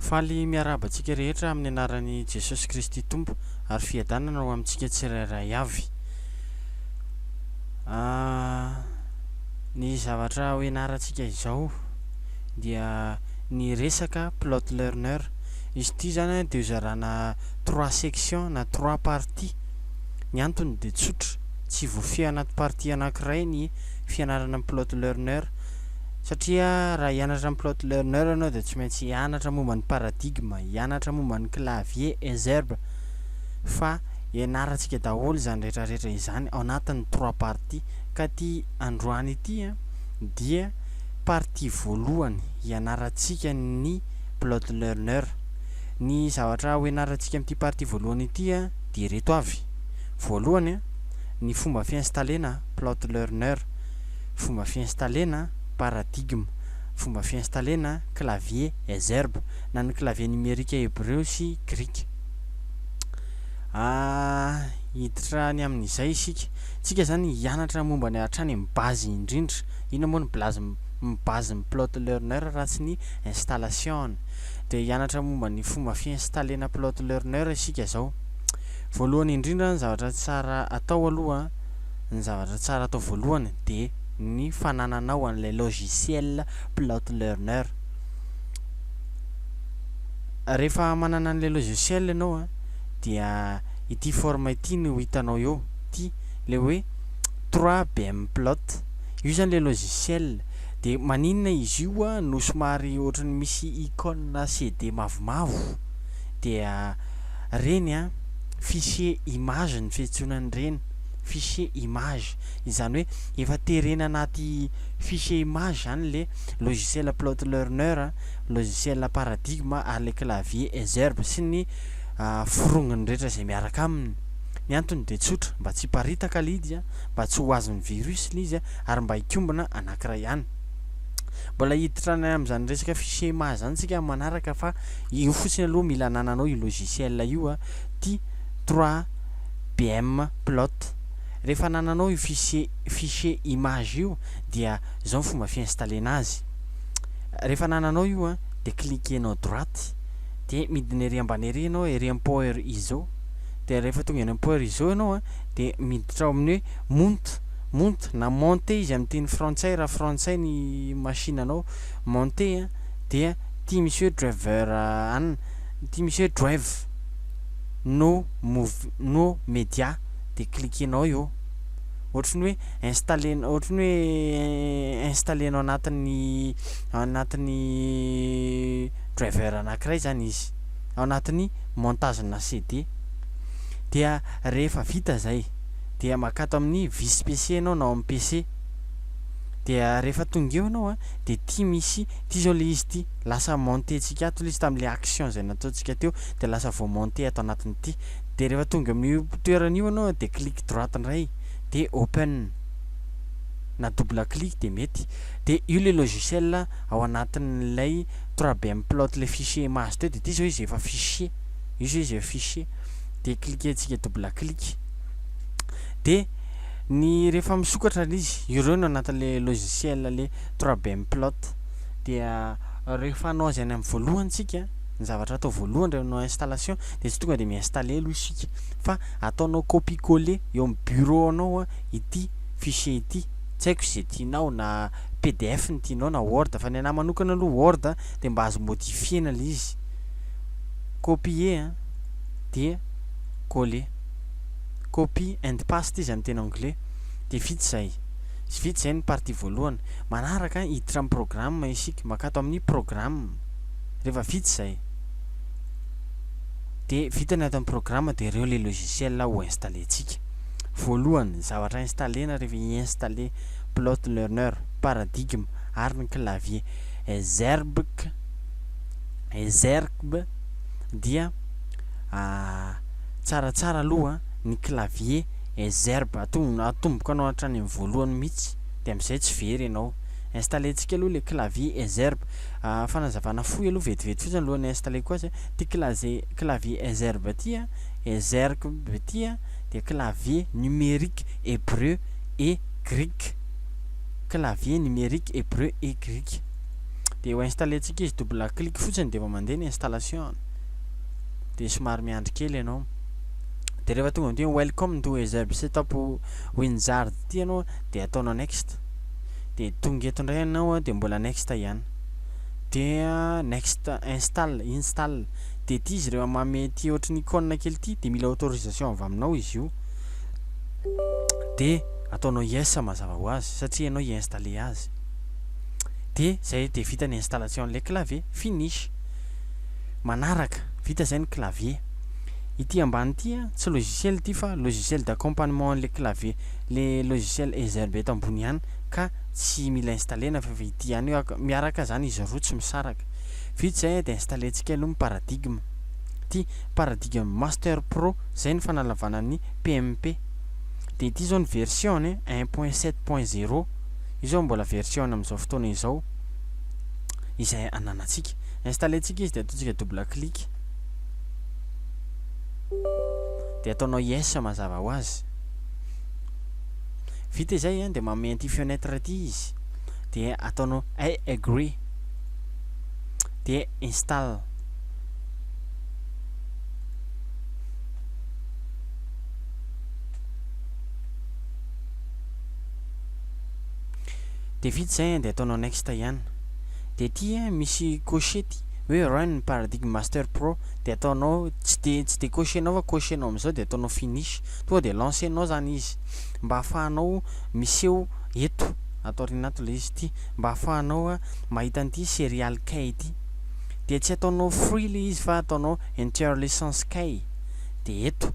Faly miaraba antsika rehetra amin'ny anaran'i Jesosy Kristy Tompo ary fiadanana ao amintsika tsirairay avy. Ny zavatra hoenarantsika izao dia ny resaka plot learner. Izy ity zany dia hozarana 3 sections na 3 parties. Ny antony dia tsotra, tsy voafehy anaty partie anankiray ny fianarana amin'ny plot learner. Satria raha hianatra amin'ny plot learner ianao dia tsy maintsy hianatra momba ny paradigme, hianatra momba ny clavier et zerbe, fa hianarantsika daholo zany rehetrarehetra izany ao anatin'ny 3 parties. Ka ty androany ity dia partie voalohany hianarantsika ny plot learner. Ny zavatra hoenarantsika amin'ity partie voalohany ity dia reto avy. Voalohany ny fomba fiinstallena plot learner, fomba fiinstallena paradigme, fomba fiinstallena clavier et zerbe na ny clavier numérique hébreu sy grec. Hiditra ny amin'izay isika zany hianatra momba ny hatrany amin'ny base indrindra. Ino moa ny base ny plot learner raha tsy ny installation. Dia hianatra momba ny fomba fiinstallena plot learner isika zao. Voalohany indrindra ny zavatra tsara atao aloha, ny zavatra tsara atao voalohany dia ny fanananao an'ilay logiciel plot learner. Rehefa manana an'ilay logiciel ianao dia ity forme ity no hitanao eo, ity le hoe 3BM plot. Io zany le logiciel dia maninona izy io no somary ohatrany misy icône CD mavomavo dia reny fichier image ny fiantsoana reny, fichier image. Izany hoe efa terena anaty fichier image zany le logiciel plot learner, logiciel paradigme ary le clavier et zerbe sy ny forongony rehetra izay miaraka aminy. Ny antony dia tsotra, mba tsy hiparitaka le izy, mba tsy ho azon'ny virus le izy ary mba hikombana anankiray ihany. Mbola hiditra amin'izany resaka fichier image zany tsika manaraka, fa io fotsiny aloha mila anananao io logiciel io ty 3BM plot. Rehefa anananao io fichier image io dia zao ny fomba fiinstallena azy. Rehefa anananao io dia cliquenao droite dia midina ery ambany ery ianao, ery amin'ny power ISO. Dia rehefa tonga eny amin'ny power ISO ianao dia miditra ao amin'ny hoe monte na monter izy amin'ny teny frantsay raha frantsay ny machine anao. Monter dia ty misy hoe driver ty misy hoe drive no media dia cliquenao eo. Ohatrany hoe installenao anatin'ny driver anankiray zany izy, ao anatin'ny montage na CD. Dia rehefa vita zay dia makato amin'ny vis PC ianao na amin'ny PC. Dia rehefa tonga eo ianao dia ty misy ty zao le izy ty lasa montentsika ato le izy tamin'le action zay nataontsika teo dia lasa vao monter ato anatin'ity. Dia rehefa tonga amin'io toeran'io ianao dia clique droite ndray dia open na double clic dia mety. Dia io le logiciel ao anatin'ilay 3BM plot le fichier image teo. Dia ity zao izy efa fichier, io zao izy efa fichier. Dia cliquentsika double clic dia ny rehefa misokatra izy ireo no anatin'le logiciel le 3BM plot. Dia rehefa anao azy any amin'ny voalohany tsika, ny zavatra atao voalohany rehefa anao installation dia tsy tonga dia miinstaller aloha isika, fa ataonao copie coller eo amin'ny bureau anao ity fichier ity. Tsy haiko izay tianao, na PDF ny tianao na Word, fa ny anahy manokana aloha Word dia mba azo modifiena le izy. Copier dia coller, copy and paste izy amin'ny teny anglais. Dia vita zay, vita zay ny partie voalohany. Manaraka hiditra amin'ny programme isika, makato amin'ny programme. Rehefa vita zay dia vita ny ato amin'ny programme dia ireo le logiciel ho installentsika. Voalohany zavatra installena rehefa installer plot learner, paradigme ary ny clavier et zerbe dia tsaratsara aloha ny clavier et zerbe atomboka anao hatrany amin'ny voalohany mihitsy dia amin'izay tsy very ianao. Installentsika aloha le clavier et zerbe. Fanazavana fohy aloha vetivety fotsiny alohan'ny installer koa azy. Ty clavier et zerbe ty et zerbe ty dia clavier numérique hébreu et grec. Clavier numérique hébreu et grec. de ho installetsika izy double clic fotsiny de efa mandeha ny installation de somary miandry kely ianao de rehefa tonga am'ty welcome to Ezerbe setup Wizard ty ianao de ataonao next de tonga eto indray ianao de mbola next ihany de next install de ty izy rehefa mame ty ohatrin'ny icône kely ty de mila autorisation avy aminao izy io de ataonao yes mazava ho azy satria ianao i-installer azy de zay de vita ny installation le clavier finish manaraka vita zay ny clavier ity ambany ty tsy logiciel ty fa logiciel d'accompagnement le clavier le logiciel Ezerbe eto ambony ihany ka tsy mila installena fa ity ihany miaraka zany izy roa tsy misaraka vita zay de installentsika aloha paradigme ty paradigme master pro zay ny fanalavana ny PMP de ity zao ny version 1.7.0 izao mbola version am'izao fotoana izao izay ananatsika installentsika izy de ataontsika double clic de ataonao yes mazava ho azy vita izay de mamay anty fenêtre ty izy de ataonao I agree de install de vita zay de ataonao next ihany de ty misy cocher ty hoe run paradigme master pro de ataonao tsy de cochenao fa cochenao am'izao de ataonao finish tonga de lancenao zany izy mba ahafahanao miseho eto atao rinato le izy ty mba ahafahanao mahita an'ity serial key ty de tsy ataonao free le izy fa ataonao enter licence key de eto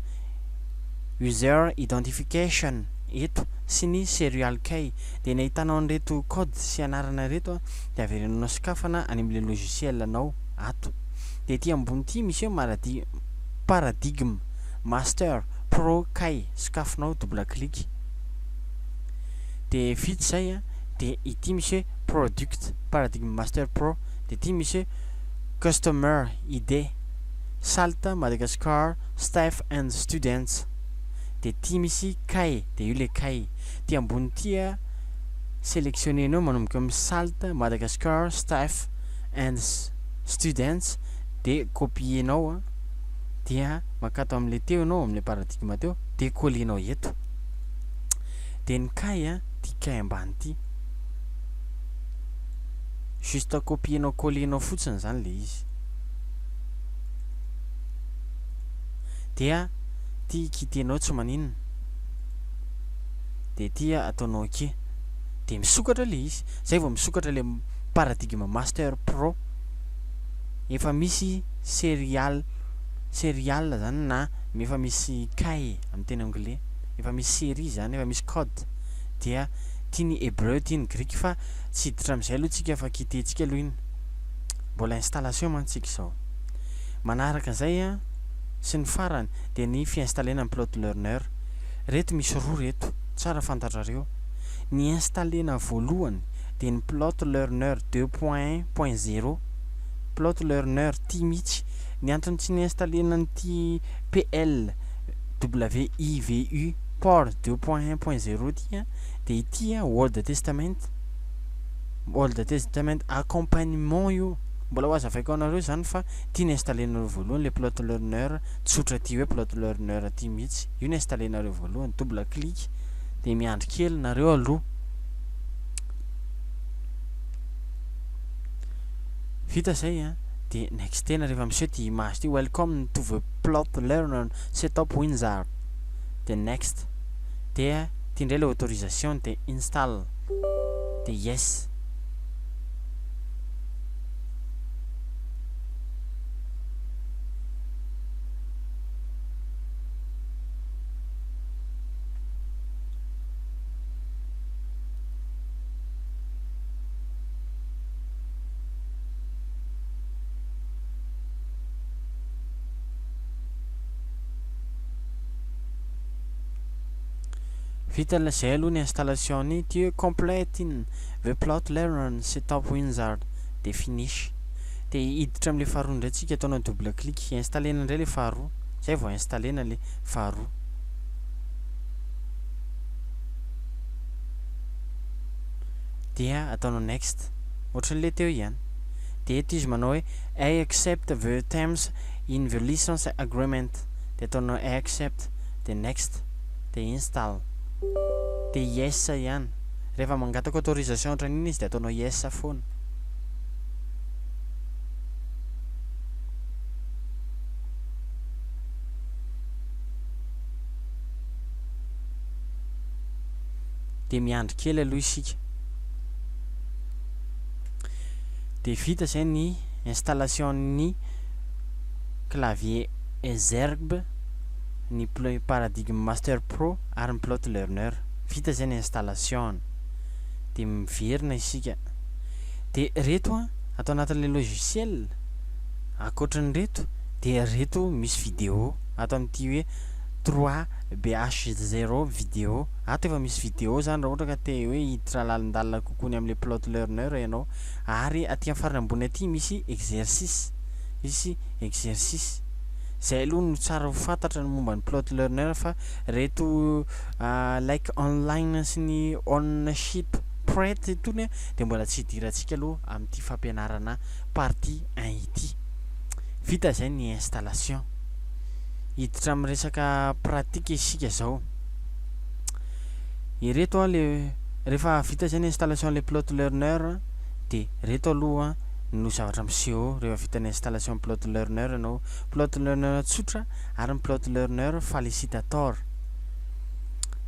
user identification eto sy ny serial key de nahitanao an'ireto code sy anarana reto de averenao sokafana any am'le logiciel anao ato de ty ambony ty misy eo paradigme master pro key sokafinao double clic de vita zay de ity misy product paradigme master pro de ty misy customer ID Salta Madagascar staff and students de ty misy kay de io le kay ty ambony ty sélectionnenao manomboka amin'ny Salta Madagascar staff and students de copienao dia makato am'le teo anao am'le paradigme teo de colenao eto de ny kay ty kay ambany ty juste copienao colenao fotsiny zany le izy dia ty kitenao tsy maninona de ty ataonao ake de misokatra le izy zay vao misokatra le paradigme master pro efa misy serial zany na efa misy kay amin'ny teny anglais efa misy série zany efa misy code dia tiany hébreu tiany grec fa tsy hiditra am'izay aloha tsika fa kitentsika aloha iny mbola installation mantsika izao manaraka zay sy ny farany de ny fiinstallena amin'ny plot learner reto misy roa reto tsara fantatrareo ny installena voalohany de ny plot learner 2.1.0 plot learner ty mihitsy ny antony tsy ny installena ny PL WIVU port 2.1.0 ty de ity Old Testament accompagnement io mbola ho aza avaiko anareo zany fa ty ny installenareo voalohany le plot learner tsotra ty hoe plot learner ty mihitsy io ny installenareo voalohany double clic de miandry kely nareo aloha vita zay de next tena rehefa miseho ty image ty welcome to the plot learner setup Wizard de next de ty ndray le autorisation de install de yes vita zay aloha ny installation ny ty complete in the plot learner setup Wizard de finish de hiditra am'le faharoa ndray tsika ataonao double clic installena ndray le faharoa zay vao installena le faharoa dia ataonao next ohatran'le teo ihany de eto izy manao hoe I accept the terms in the license agreement de ataonao I accept de next de install de yes ihany rehefa mangatako autorisation ohatran'iny izy de ataonao yes foana de miandry kely aloha isika de vita zay ny installation ny clavier Exergue ny Paradigm Master Pro ary ny Plot Learner vita zay ny installation de miverina isika de reto atao anatin'le logiciel akoatran'ny reto de reto misy vidéo atao amin'ity hoe 3BH0 vidéo ato efa misy vidéo zany raha ohatra ka te hoe hiditra lalindalina kokoa ny amin'le Plot Learner ianao ary aty amin'ny farany ambony aty misy exercice zay aloha no tsara ho fantatra ny momba ny Plot Learner fa reto like online sy ny ownership prête itony de mbola tsy hidirantsika aloha amin'ity fampianarana partie 1 ity vita zay ny installation hiditra amin'ny resaka pratika isika zao ireto le rehefa vita zay ny installation le Plot Learner de reto aloha no zavatra miseho rehefa vita ny installation Plot Learner ianao Plot Learner tsotra ary ny Plot Learner facilitator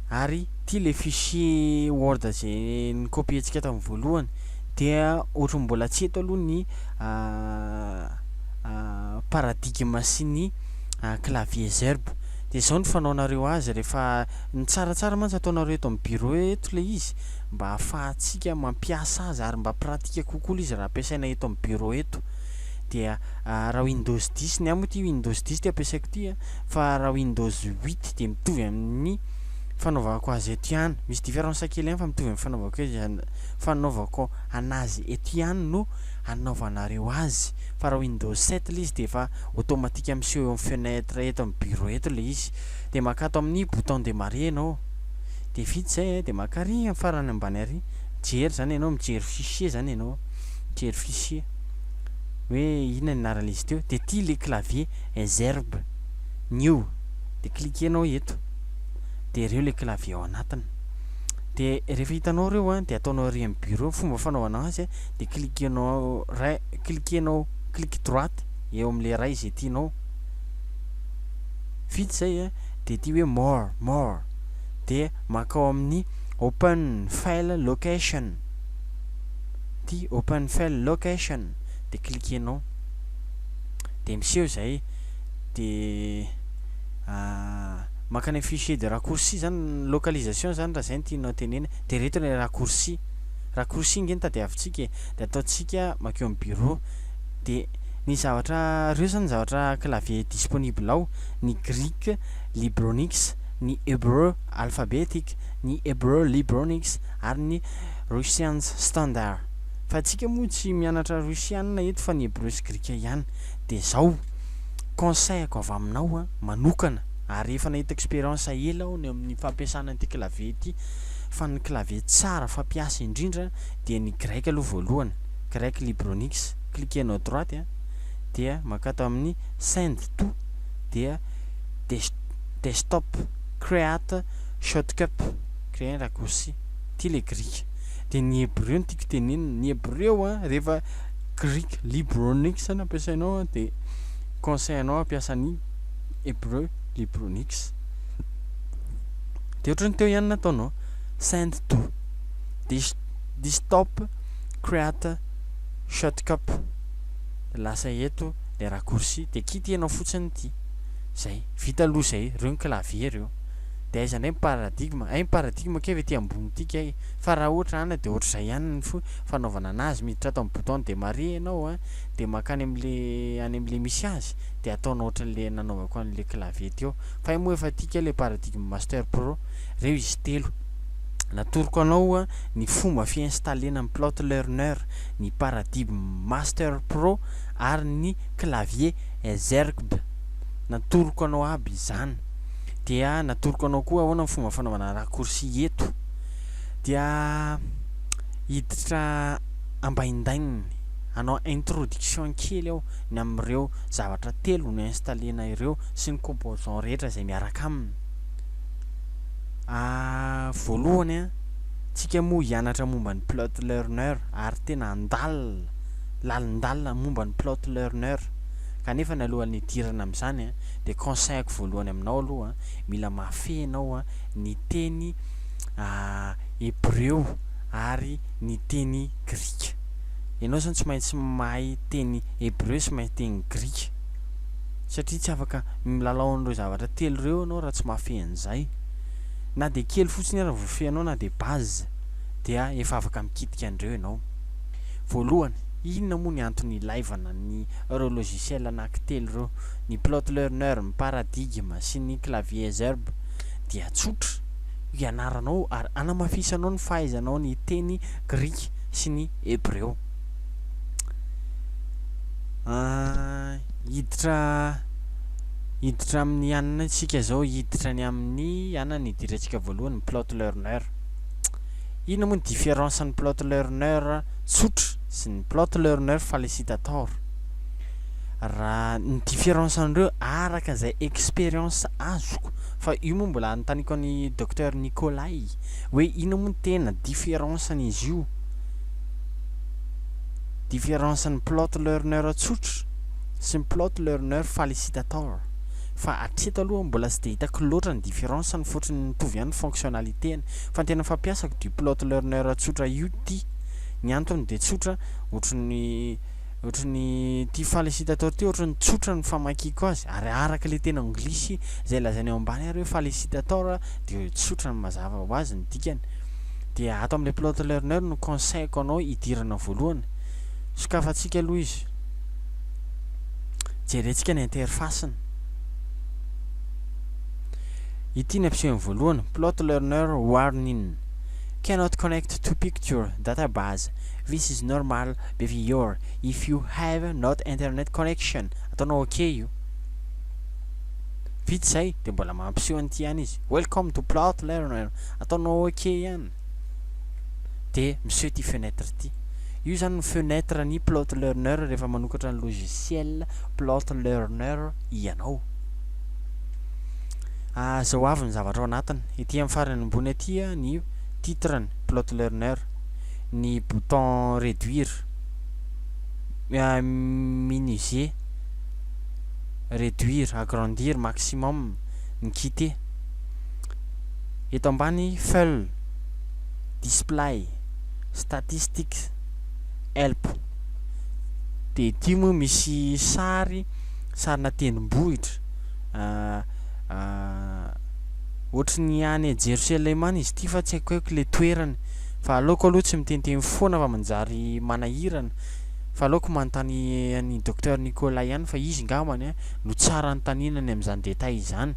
ary ty le fichier Word zay ny copie-ntsika tamin'ny voalohany dia ohatry mbola tsy eto aloha ny paradigme sy ny clavier Exergue de zao ny fanaonareo azy rehefa ny tsaratsara mantsy ataonareo eto amin'ny bureau eto le izy mba ahafahantsika mampiasa azy ary mba pratika kokoa izy raha ampiasaina eto amin'ny bureau eto dia raha Windows 10 ny amo ty Windows 10 ty ampiasaiko ty fa raha Windows 8 de mitovy amin'ny fanaovako azy eto ihany misy différence kely ihany fa mitovy amin'ny fanaovako anazy eto ihany no anaovanareo azy fa raha Windows 7 le izy de efa automatique miseho eo amin'ny fenêtre eto amin'ny bureau eto le izy de makato amin'ny bouton démarrer ianao de vita zay de makary amin'ny farany ambany ary mijery zany ianao mijery fichier zany ianao mijery fichier hoe inona ny anarany izy teo de ty le clavier Exergue new de cliquenao eto de reo le clavier ao anatiny de rehefa hitanao reo de ataonao ary amin'ny bureau fomba fanaovanao azy de cliquenao clique droite eo amin'le ray izay tianao vita zay de ty hoe more de makao amin'ny open file location ty open file location de cliquenao de miseho zay de makany fichier de raccourci zany localisation zany raha zay ny tianao tenena de reto le raccourci nge tadiavintsika de ataontsika makeo amin'ny bureau de ny zavatra reo zany zavatra clavier disponible ao ny Greek Libronix ny Hébreu alphabetic ny Hébreu Libronix ary ny Russian standard fa tsika moa tsy mianatra russian eto fa ny Hébreu sy grika ihany de zao conseil-ko avy aminao manokana ary efa nahita expérience ela aho ny amin'ny fampiasana an'ity clavier ity fa ny clavier tsara fampiasa indrindra dia ny grec aloha voalohany grec Libronix cliquenao droite dia makato amin'ny send to dia desktop create shortcut créer raccourci ty le grec de ny Hébreu no tiako tenenina ny Hébreu rehefa Greek Libronix ny ampiasainao de conseillanao ampiasa ny Hébreu Libronix de ohatrany teo ihany nataonao send to desktop create shortcut lasa eto le raccourci de kitianao fotsiny ty zay vita aloha zay reo ny clavier reo de aiza ndray paradigme kevy ty ambony tika fa raha ohatra ana de ohatra zay ihany ny fanaovana anazy miditra atao amin'ny bouton démarrer ianao de makany amin'le misy azy de ataonao ohatran'le nanaovako an'le clavier teo fa moa efa tika le paradigme master pro reo izy telo natoroko anao ny fomba fiinstallena amin'ny Plot Learner ny paradigme master pro ary ny clavier Exergue natoroko anao aby izany dia natoroko anao koa ahoana ny fomba fanaovana raccourci eto dia hiditra ambaindaininy anao introduction kely ao ny am'ireo zavatra telo no installena ireo sy ny composant rehetra zay miaraka aminy voalohany a tsika moa hianatra momba ny plot learner ary tena lalindalina momba ny plot learner kanefa ny alohan'ny idirana am'izany a de conseillako voalohany aminao aloha mila mafy anao ny teny hébreu ary ny teny grika ianao zany tsy maintsy mahay teny hébreu sy mahay teny grika satria tsy afaka milalao an'ireo zavatra telo reo anao raha tsy mafy an'izay na de kely fotsiny raha voafehanao na de base dia efa afaka mikitika an'ireo ianao voalohany inona moa ny antony ilaivana ny reo logiciel anankitelo reo ny plot learner, ny paradigme sy ny clavier zerbe dia tsotra ianaranao ary anamafisanao ny fahaizanao ny teny grika sy ny hébreu hiditra amin'ny anana tsika zao hiditra ny amin'ny anana idirantsika voalohany ny plot learner inona moa ny différence ny plot learner tsotra sy ny plot learner facilitator raha ny différence andreo araka zay expérience azoko fa io moa mbola anontaniako any docteur Nicolay hoe inona moa ny tena différence an'izy io différence ny plot learner tsotra sy ny plot learner facilitator fa atreto aloha mbola tsy de hitako loatra ny différence ny fotriny mitovy ihany fonctionnalitény fa ny tena fampiasako du plot learner tsotra io ty ny antony de tsotra ohatrany ty facilitator ty ohatrany tsotra ny famakiko azy ary araka le tena anglisy zay lazany ao ambany ary hoe facilitator de tsotra ny mazava ho azy ny dikany de ato am'le plot learner no conseillko anao idirana voalohany sokafatsika aloha izy jerentsika ny interface-ny ity ny option voalohany plot learner warning cannot connect to picture database. This is normal behavior if you have not internet connection. Ataonao okay io vita zay de mbola mampiseho an'ity ihany izy welcome to plot learner ataonao okay ihany de miseho ty fenêtre ty io zany ny fenêtre ny plot learner rehefa manokatra ny logiciel plot learner ianao zao avy ny zavatra ao anatiny ety amin'ny farany ambony aty ny titre-ny plot learner ny bouton réduire minimiser réduire agrandir maximum ny quitter eto ambany full display statistics help de ity moa misy sarina tendrombohitra ohatrany any Jerusalem izy ty fa tsy haiko le toerany fa aleoko aloha tsy miteniteny foana fa manjary manahirana fa aleoko manontany ny docteur Nicolay ihany fa izy ngamany no tsara anotaninany amin'izany détail izany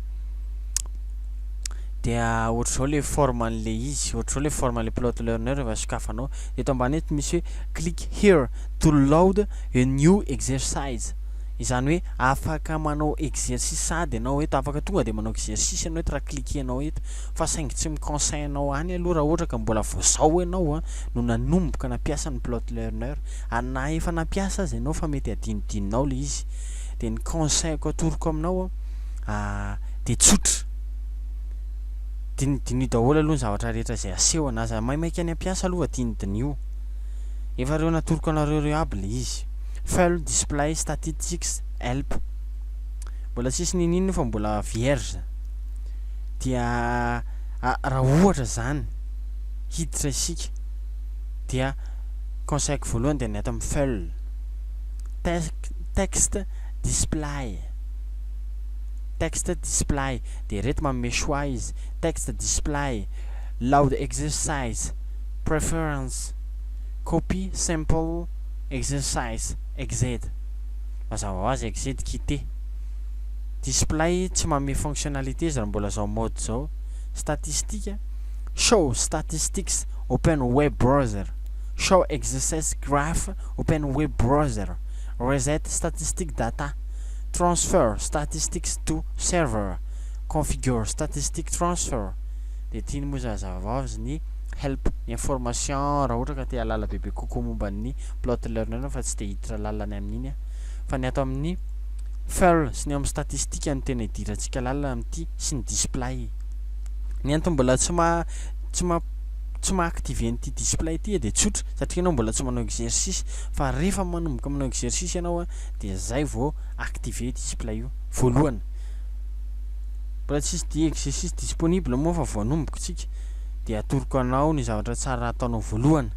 dia ohatr' zao le forman'le izy ohatr' zao le forman'le plot learner rehefa sokafanao eto ambany eto misy hoe click here to load a new exercise izany hoe afaka manao exercice sady anao eto afaka tonga de manao exercice anao eto raha cliquenao eto fa saingy tsy miconseillenao any aloha raha ohatra ka mbola voazao ianao no nanomboka nampiasa ny plot learner ary na efa nampiasa azy ianao fa mety adinodinonao le izy de ny conseilko atoroko aminao de tsotra dinidiny daholo aloha ny zavatra rehetra zay aseho na aza maimaika any ampiasa aloha adinidin'io efa reo natoroko anareo reo aby le izy full display statistics help mbola tsisy ninino fa mbola vierge dia raha ohatra zany hiditra isika dia conseil voalohany de ny ato amin'ny full text display de reto manome choix izy text display loud exercise preference copy simple exercise exit mazava ho azy exit quitter display tsy manome fonctionnalité zany mbola zao mode zao statistique show statistics open web browser show exercise graph open web browser reset statistic data transfer statistics to server configure statistic transfer de tiany moa zazava azy ny help ny information raha ohatra ka te halala bebe kokoa momba ny plot learner fa tsy te hiditra lalany amin'iny a fa ny atao amin'ny FEL sy ny amin'ny statistique no tena hidirantsika lalana amin'ity sy ny display ny antony mbola tsy ma-activer n'ity display ity de tsotra satria ianao mbola tsy manao exercice fa rehefa manomboka manao exercice ianao a de zay vao activer display io voalohany mbola tsisy di exercice disponible moa fa voanomboka tsika de atoroko anao ny zavatra tsara ataonao voalohany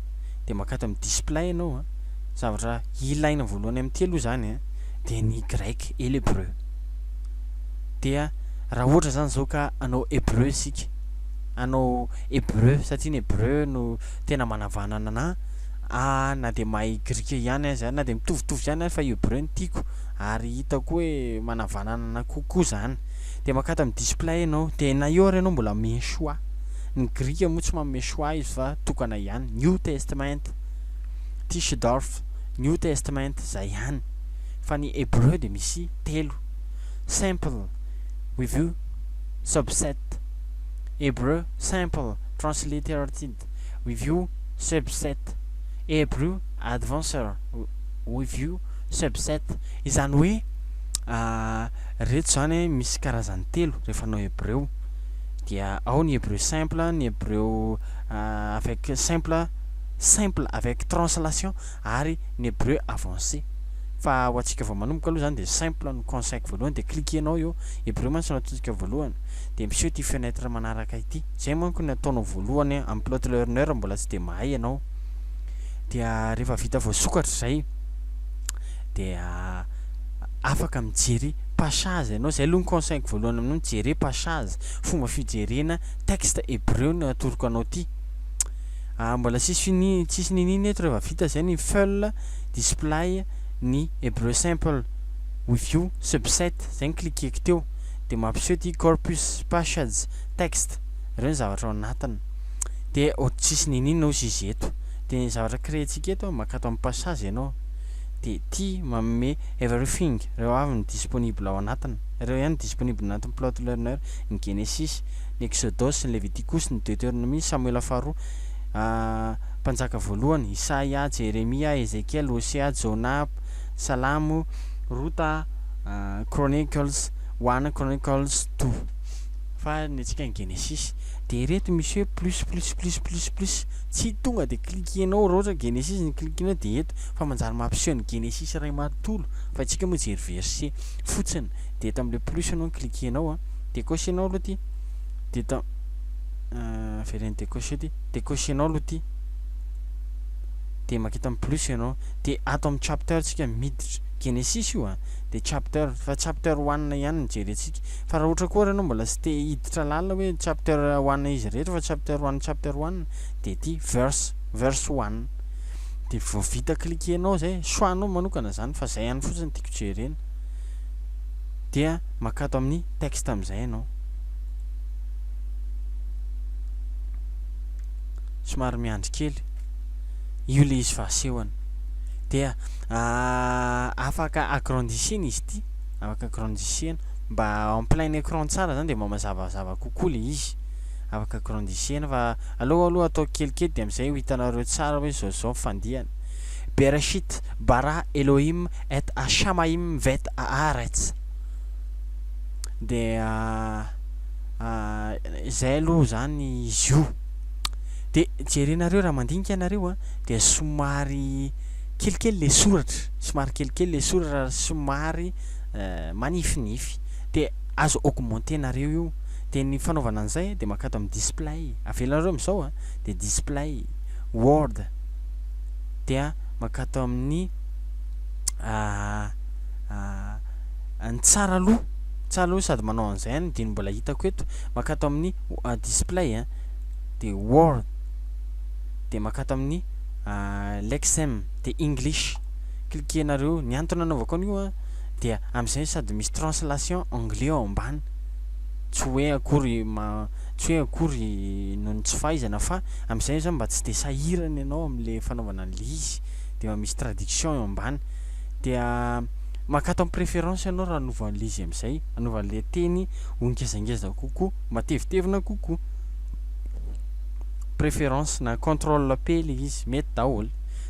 de makata amin'ny display ianao a zavatra ilaina voalohany amin'ity aloha zany a de ny grec et l'hébreu dia raha ohatra zany zao ka anao hébreu sika anao hébreu satria ny hébreu no tena manavanana na de mahay grika ihany aza na de mitovitovy zany fa hébreu no tiako ary hitako hoe manavanana kokoa zany de makata amin'ny display ianao de na io ary ianao mbola me choix ny grika moa tsy manome choix izy fa tokana ihany New Testament Tischendorf New Testament zay ihany fa ny hébreu de misy telo simple review subset Hebrew simple transliterated review subset Hebrew advanced review subset izany hoe reto zany misy karazany telo rehefa anao hébreu dia ao ny hébreu simple ny hébreu avec simple avec translation ary ny hébreu avancé fa ho antsika vao manomboka aloha zany de simple no conseil voalohany de cliquenao io hébreu mantsy nataontsika voalohany de misy ity fenêtre manaraka ity zay manko ny ataonao voalohany amin'ny plot learner mbola tsy de mahay ianao dia rehefa vita voasokatra zay de afaka mijery passage ianao zay aloha ny conseil voalohany aminao mijery passage fomba fijerena texte hébreu no atoroko anao ty mbola tsisy nininy eto rehefa vita zay ny FEL display ny hébreu simple review subset zay ny cliqueko teo de mampiseho ty corpus passage text reo ny zavatra ao anatiny de tsisy ninina ozy izy eto de ny zavatra créentsika eto makato amin'ny passage ianao de ty manome everything reo avy ny disponible ao anatiny reo ihany disponible anatin'ny plot learner ny Genesis ny Exodus ny Leviticus ny Deutéronomie Samuel faharoa mpanjaka voalohany Isaia Jeremia Ezekiel Hosea Jona Salamo Ruta Chronicles 1 Chronicles 2 fa ny antsika ny Genesis de reto misy hoe plus tsy tonga de cliquenao raha ohatra Genesis ny cliquenao de eto fa manjary mampiseho ny Genesis ray manontolo fa antsika moa jery verset fotsiny de eto am'le plus ianao cliquenao de cochenao aloha ty de eto vereny de cochenao aloha ty de makita amin'ny plus ianao de ato amin'ny chapter tsika miditra Genesis io de chapter 1 ihany nijerentsika fa raha ohatra koa ianao mbola tsy te hiditra lalina hoe chapter 1 izy rehetra fa chapter 1 de ty verse 1 de vao vita cliquenao zay choix-nao manokana zany fa zay ihany fotsiny tiako jerena dia makato amin'ny texte am'izay ianao somary miandry kely io le izy fahasehoany dia afaka agrandissena izy ty afaka agrandissena mba en plein écran tsara zany de mba mazavazava kokoa le izy afaka agrandissena fa aloha atao kelikely de am'izay ho hitanareo tsara hoe zao fandihany Bereshit bara Elohim et Hashamaim vet haaretz de zay aloha zany izy io de jerenareo raha mandinika ianareo de somary kelikely le soratra somary manifinify de azo augmenter nareo io de ny fanaovana an'izay de makato amin'ny display avelanareo am'izao de display word dia makato amin'ny ny tsara aloha sady manao an'izay ny diny mbola hitako eto makato amin'ny display de word de makato amin'ny lexem de english cliquenareo ny antony anaovako an'io dia am'izay sady misy translation anglais ao ambany tsy hoe akory noho ny tsy fahaizana fa am'izay zany mba tsy de sahirana ianao am'le fanaovana an'le izy de mba misy traduction eo ambany dia makato amin'ny préférence ianao raha anova an'le izy am'izay anova an'le teny ho ngezangeza kokoa matevitevina kokoa préférence na contrôle P le izy mety daholo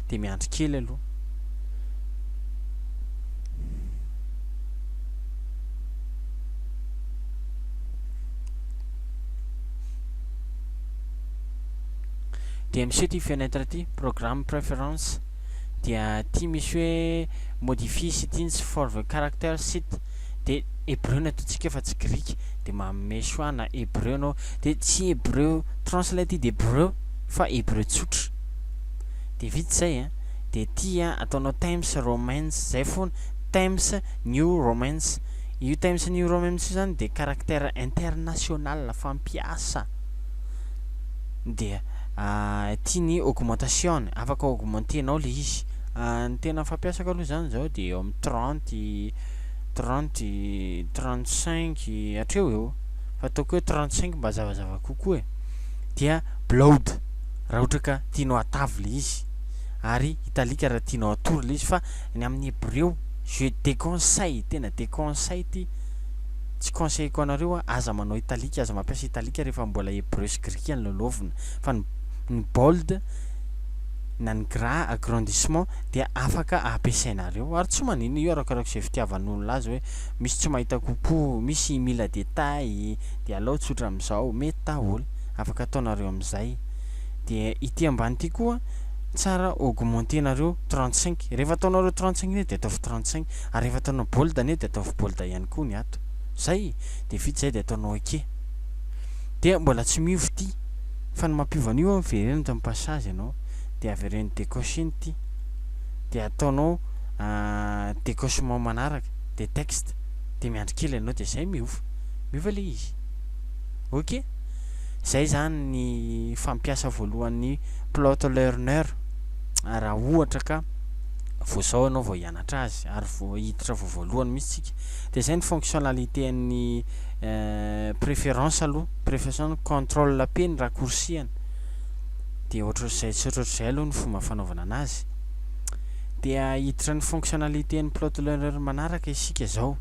de miandry kely aloha. De misy hoe ty fenêtre ty programme préférence dia ty misy hoe modifie settings for the character sheet de hébreu no ataontsika fa tsy grika de manome choix na hébreu anao de tsy hébreu translate de hébreu fa hébreu tsotra de vita zay de ty ataonao times romance zay foana times new romance io times new romance io zany de caractère international fampiasa de tiany augmentation afaka augmentenao le izy ny tena fampiasako aloha zany zao de eo amin'ny 35 hatreo eo fa ataoko hoe 35 mba zavazava kokoa dia blood raha ohatra ka tianao atavy le izy ary italika raha tianao atory le izy fa ny amin'ny hébreu je déconseille tena déconseille ty tsy conseilleko anareo aza manao italika aza mampiasa italika rehefa mbola hébreu sy grika ny lalaovina fa ny bold na ny gras agrandissement dia afaka ampiasainareo ary tsy manino io arakarak'izay fitiavan'olona azy hoe misy tsy mahita kokoa misy mila détail de alao tsotra amin'izao mety daholo afaka ataonareo amin'izay de ity ambany ty koa tsara augmentenareo 35 rehefa ataonareo 35 ne de ataovy 35 ary rehefa ataonao bold ne de ataovy bold ihany koa ny ato zay de vita zay de ataonao ake de mbola tsy miovy ty fa ny mampiovan'io avereno tamin'ny passage ianao de avereno décocher ty de ataonao décochement manaraka de texte de miandry kely ianao de zay miova le izy ok zay zany ny fampiasa voalohan'ny plot learner raha ohatra ka vao zao anao vao hianatra azy ary vao hiditra vao voalohany mihitsy tsika de zay ny fonctionnalité ny préférence aloha préférence contrôle P ny raccourciany de ohatran'izay tsy ohatran'izay aloha ny fomba fanaovana anazy de hiditra ny fonctionnalité ny plot learner manaraka isika zao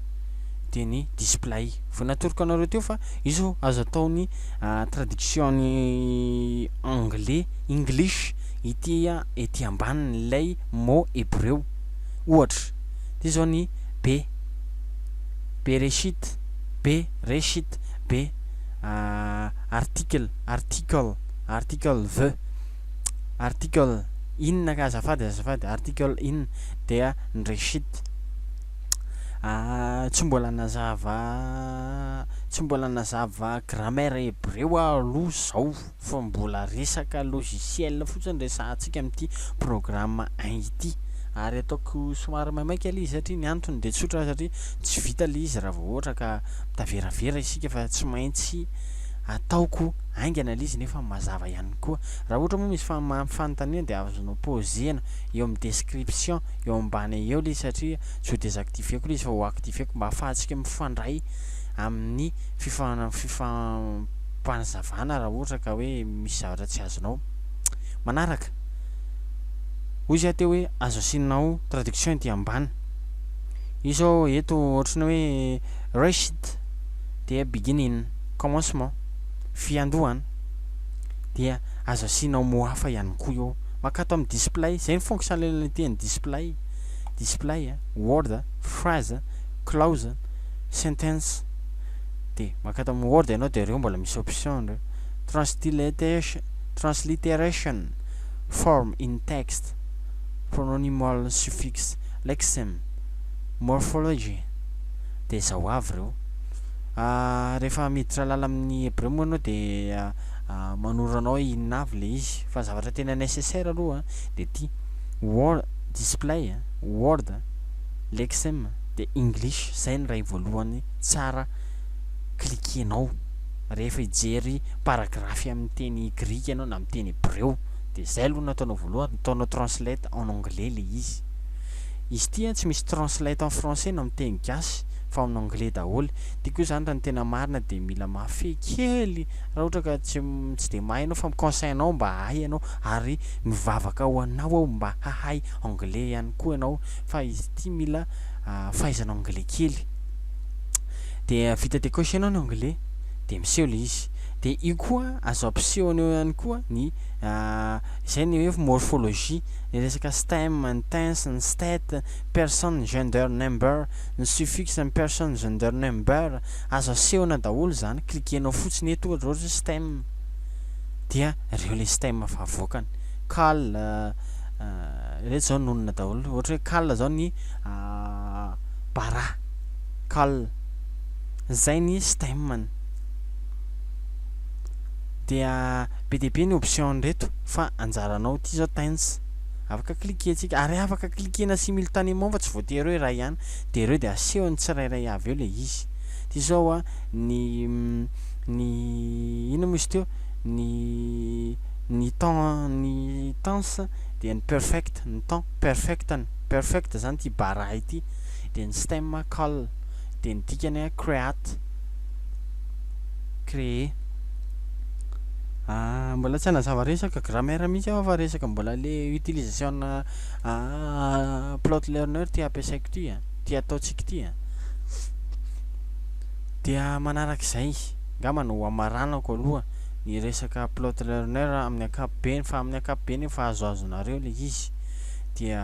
de ny display vao natoroko anareo teo fa izo azo atao ny traduction ny anglais english ity ety ambany nylay mot hébreu ohatra de zao ny b reshit b reshit b article v article in ka azafady article in dia ny reshit tsy mbola nazava grammaire hébreu aloha zao fa mbola resaka logiciel fotsiny resantsika amin'ity programme ity ary ataoko somary maimaika ale izy satria ny antony de tsotra satria tsy vita le izy raha vao ohatra ka taveravera isika fa tsy maintsy ataoko aingana le izy nefa mazava ihany koa raha ohatra moa misy fanontaniana de azonao posena eo amin'ny description eo ambany eo le satria tsy ho désactiveko le izy fa ho activeko mba ahafahantsika mifandray amin'ny fifampanazavana raha ohatra ka hoe misy zavatra tsy azonao manaraka hoy izy teo hoe azo asinao traduction ty ambany izo eto ohatrany hoe reshit dia beginning commencement fiandohana dia azo asinao mo hafa ihany koa eo makato amin'ny display zay ny fonctionnalité ny display word phrase clause sentence de makato amin'ny word ianao de reo mbola misy option reo transliteration form in text pronomial suffix lexeme morphology de zao avy reo rehefa miditra lala amin'ny hébreu moa anao de manoranao inona avy le izy fa zavatra tena nécessaire aloha de ty word display word lexeme de english zay ny ray voalohany tsara klikenao rehefa ijery paragraphe amin'ny teny grika ianao na amin'ny teny hébreu de zay aloha nataonao voalohany ataonao translate en anglais le izy ty tsy misy translate en français na amin'ny teny gasy fa en anglais daholo ty koa zany raha ny tena marina de mila mafy kely raha ohatra ka tsy de mahay anao fa miconseillanao mba hahay ianao ary mivavaka ho anao ao mba hahay anglais ihany koa ianao fa izy ty mila fahaizanao anglais kely de vita décocher anao ny anglais de miseho le izy de io koa azo ampisehony eo ihany koa ny zay ny hoe morphologie ny resaka stem ny tense ny state person gender number ny suffixe ny person gender number azo asehona daholo zany klikenao fotsiny eto ohatra ohatry stem dia reo le stem fa avoakany cal reto zao nonona daholo ohatra hoe cal zao ny bara cal zay ny stem dia be dia be ny option reto fa anjaranao ty zao tense afaka klikentsika ary afaka klikena simultanément fa tsy voatery hoe raha ihany de reo de asehony tsirairay avy eo le izy ty zao ny ino moa izy teo ny tense de ny perfect ny temps perfect zany ty bara ity de ny stem call de ny dikany créate créer mbola tsy nazava resaka grammaire mihitsy aho fa resaka mbola le utilisation plot learner ty ampiasaiko ty ty ataontsika ty dia manarak'izay ngamba no amaranako aloha ny resaka plot learner amin'ny ankapobeny fa amin'ny ankapobeny fa azoazonareo le izy dia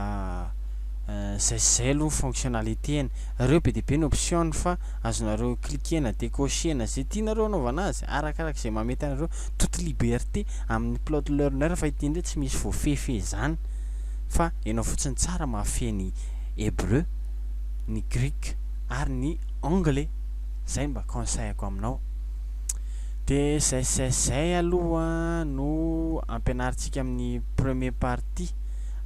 zay aloha fonctionnalitény reo be dia be ny option fa azonareo klikena décochena zay tianareo anaovana azy arakarak'izay mamety anareo toute liberté amin'ny plot learner fa ity ndray tsy misy voafefe zany fa enao fotsiny tsara mahafeny hébreu ny grec ary ny anglais zay mba conseillako aminao de zay aloha no ampianarintsika amin'ny premier partie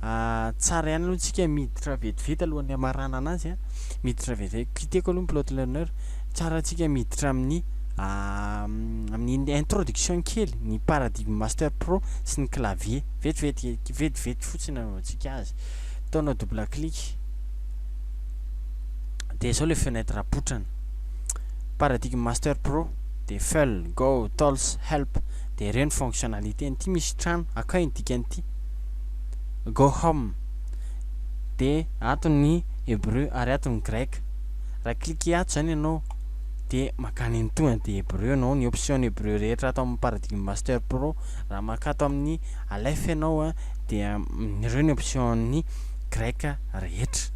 tsara ihany aloha tsika miditra vetivety alohan'ny amarana anazy miditra vetivety kiteko aloha ny plot learner tsara atsika miditra amin'ny introduction kely ny paradigme master pro sy ny clavier vetivety fotsiny anaovantsika azy ataonao double clic de zao le fenêtre apotrany paradigme master pro de fell go tools help de reny fonctionnalité ty misy trano akay ny dikan'ity go home de ato ny hébreu ary ato ny grec raha cliquer ato zany ianao de makany ny tonga de hébreu anao ny option hébreu rehetra ato amin'ny paradigme master pro raha makato amin'ny alef ianao de reo ny option ny grec rehetra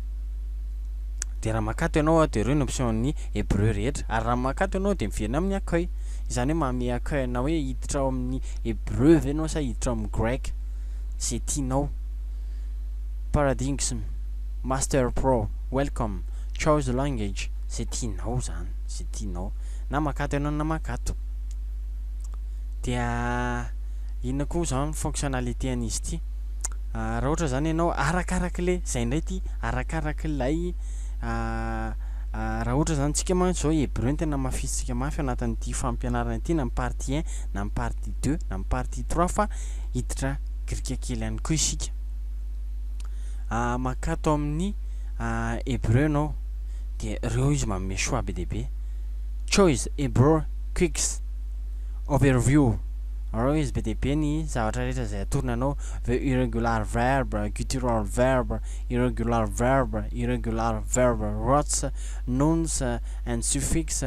de raha makato ianao de reo ny option ny hébreu rehetra ary raha makato ianao de miverina amin'ny accueil izany hoe manome accueil anao hoe hiditra ao amin'ny hébreu ve anao sa hiditra ao amin'ny grec zay tianao paradigme master pro welcome choose language zay tianao zany zay tianao na makato ianao na makato dia inona koa zany fonctionnalité an'izy ty raha ohatra zany ianao arakarak'le zay ndray ty arakarak'ilay raha ohatra zany tsika mantsy zao hébreu ny tena mafisitsika mafy anatin'ity fampianarana ity na amin'ny partie 1 na amin'ny partie 2 na amin'ny partie 3 fa hiditra grika kely ihany koa isika makato amin'ny hébreu anao de reo izy manome choix be dia be choice hébreu quicks overview reo izy be dia be ny zavatra rehetra zay atoronanao the irregular verb guttural verb irregular verb roots nouns and suffix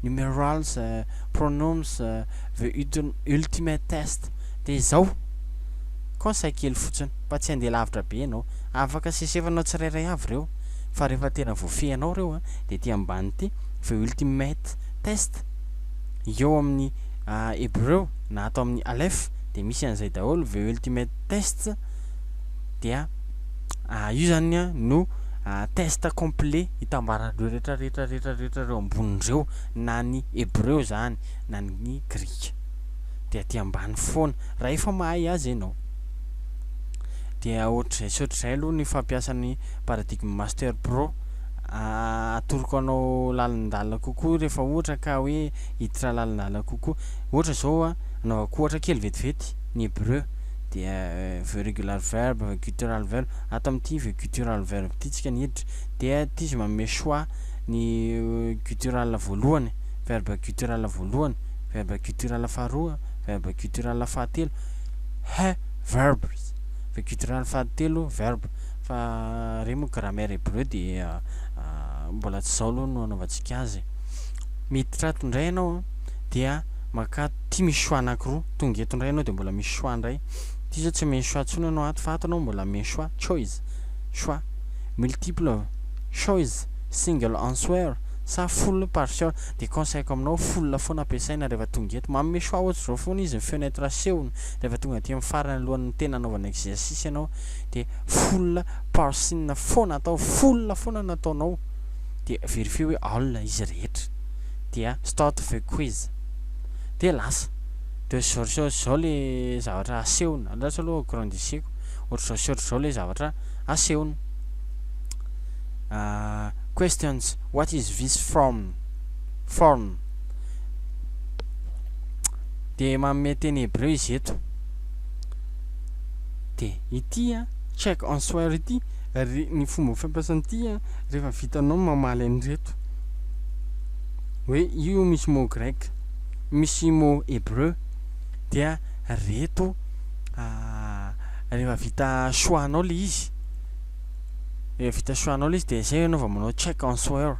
numerals pronouns the ultimate test de zao conseil kely fotsiny mba tsy andeha lavitra be ianao afaka sesevanao tsirairay avy reo fa rehefa tena voafehanao reo de ty ambany ty the ultimate test eo amin'ny hébreu na atao amin'ny alef de misy an'izay daholo the ultimate test dia io zany no test complet hitambaran'ireo rehetrarehetra reo ambonin'ireo na ny hébreu zany na ny grec dia ty ambany foana raha efa mahay azy ianao dia ohatr'izay sy ohatr'izay aloha ny fampiasan'ny paradigme master pro atoroko anao lalindalina kokoa rehefa ohatra ka hoe hiditra lalindalina kokoa ohatra zao anaovako ohatra kely vetivety ny hébreu dia the regular verb guttural verb ato amin'ity the guttural verb ty tsika ny hiditra dia ty izy manome choix ny guttural voalohany verbe guttural voalohany verbe guttural faharoa verbe guttural fahatelo verbs the guttural fahatelo verbe fa reo moa grammaire hébreu de mbola tsy zao aloha no anaovantsika azy miditra ato indray ianao dia maka ty misy choix anankiroa tonga eto indray anao de mbola misy choix indray ty zao tsy misy choix tsony anao ato fa ato anao mbola misy choix multiple choice single answer sa full partial de conseil-ko aminao full foana ampiasaina rehefa tonga eto manome choix ohatry zao foana izy fenêtre asehony rehefa tonga aty amin'ny farany alohan'ny tena anaovana exercice ianao de full partial foana atao full foana nataonao de vérifie hoe all izy rehetra dia start the quiz de lasa de zao le zavatra asehona lasa aloha grandisseko ohatry zao le zavatra asehona questions what is this form de manome teny hébreu izy eto de ity check answer ity ny fomba fampiasan'ity rehefa vitanao mamaly an'ireto hoe io misy mot grec misy mot hébreu dia reto rehefa vita choix-nao le izy de zay anao manao check answer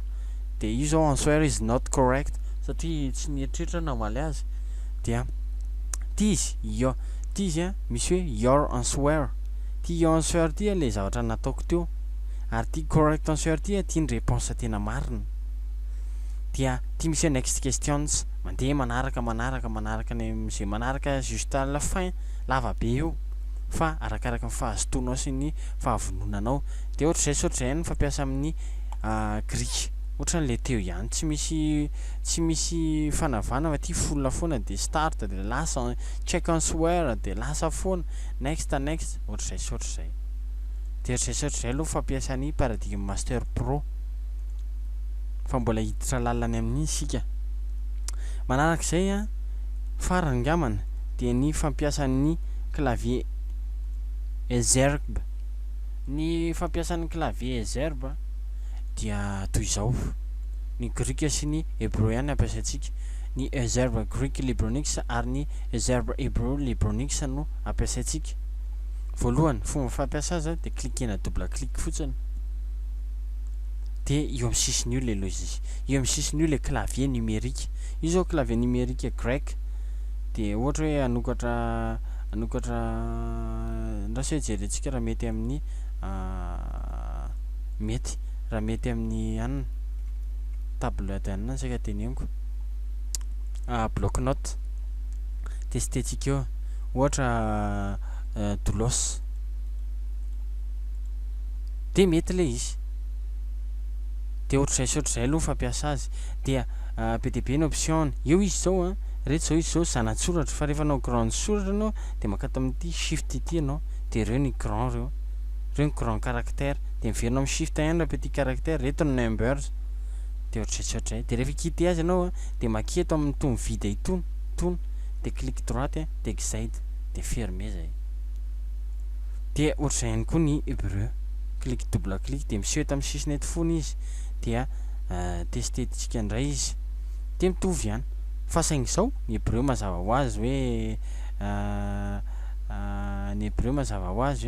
de io zao answer is not correct satria tsy nieritreretra namaly azy dia ty izy misy hoe your answer ty your answer ty le zavatra nataoko teo ary ty correct answer ty ty ny réponse tena marina dia ty misy hoe next questions mandeha manaraka ny zay manaraka juste à la fin lava be eo fa arakaraka ny fahazotoanao sy ny fahavononanao de ohatr'izay ny fampiasa amin'ny grika ohatran'le teo ihany tsy misy fanavana fa ty full foana de start de lasa check answer de lasa foana next ohatr'izay de ohatr'izay aloha fampiasa ny paradigme master pro fa mbola hiditra lalany amin'iny sika manarak'izay farany ngamana de ny fampiasan'ny clavier exerbe ny fampiasan'ny clavier exerbe dia toy izao ny grika sy ny hébreu ihany ampiasaitsika ny exerbe Greek Libronix ary ny exerbe hébreu Libronix no ampiasaitsika voalohany fomba fampiasa azy de cliquena double clic fotsiny de io amin'ny sisiny io le logisy io amin'ny sisiny io le clavier numérique io zao clavier numérique grec de ohatra hoe anokatra ndasy jerentsika raha mety amin'ny mety amin'ny anina tablette anina saka teneniko bloc note testetika eo ohatra doulos de mety le izy de ohatr'izay aloha fampiasa azy dia PDB ny option eo izy zao rehetra zao izy zao zanatsoratra fa rehefa anao grande soratra anao de makato amin'ity shift ity anao de reo ny grand reo ny grand caractère de miverinao amin'ny shift ihany petit caractère reto ny numbers de ohatr'izay de rehefa quitté azy anao de maketo amin'ny tony vide itony de clic droite de exit de fermer zay de ohatr'izay ihany koa ny hébreu clic double clic de misy eto amin'ny sisiny eto foana izy dia testetitsika indray izy de mitovy ihany fa saingy zao ny hébreu mazava ho azy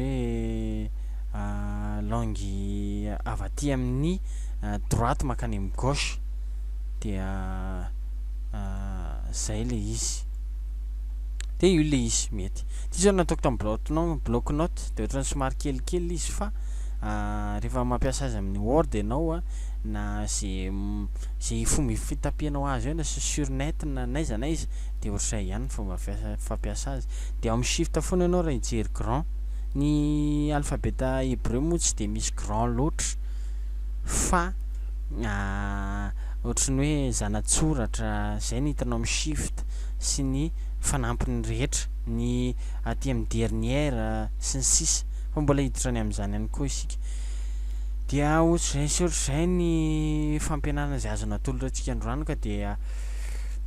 hoe langue avaty amin'ny droite makany amin'ny gauche dia zay le izy de io le izy mety ty zao nataoko tamin'ny bloc note de ohatrany somary kelikely izy fa rehefa mampiasa azy amin'ny word ianao na zay fomba fitapianao azy eo na sur net na naiza de ohatr'izay ihany fomba fampiasa azy de amin'ny shift foana ianao raha hijery grand ny alphabeta hébreu moa tsy de misy grand loatra fa ohatrany hoe zanatsoratra zay ny hitanao amin'ny shift sy ny fanampiny rehetra ny aty amin'ny dernière sy ny sisa fa mbola hiditra any amin'izany ihany koa isika dia ohatr'izay ny fampianarana zay azona atolotra antsika androany ka dia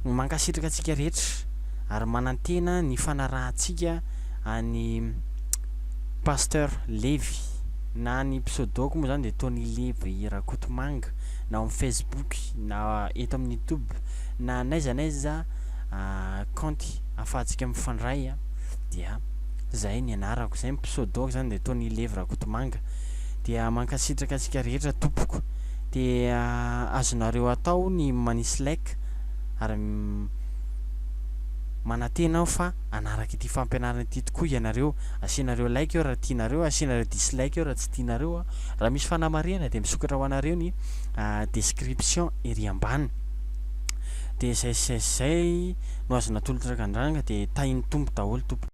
mankasitraka antsika rehetra ary manantena ny fanarahantsika any Pasteur Levy na ny pseudoko moa zany de Tony Levy Rakotomanga na amin'ny Facebook na eto amin'ny YouTube na naiza compte afahantsika mifandray dia zay ny anarako zay ny pseudoko zany de Tony Levy Rakotomanga dia mankasitraka antsika rehetra tompoko de azonareo atao ny manisy like ary manantena aho fa anaraka ity fampianarana ity tokoa ianareo, asianareo like eo raha tianareo, asianareo dislike eo raha tsy tianareo raha misy fanamarihana de misokatra ho anareo ny description ery ambany. De zay no azona tolotra kan-dranga de tahin'ny tompo daholo tompo.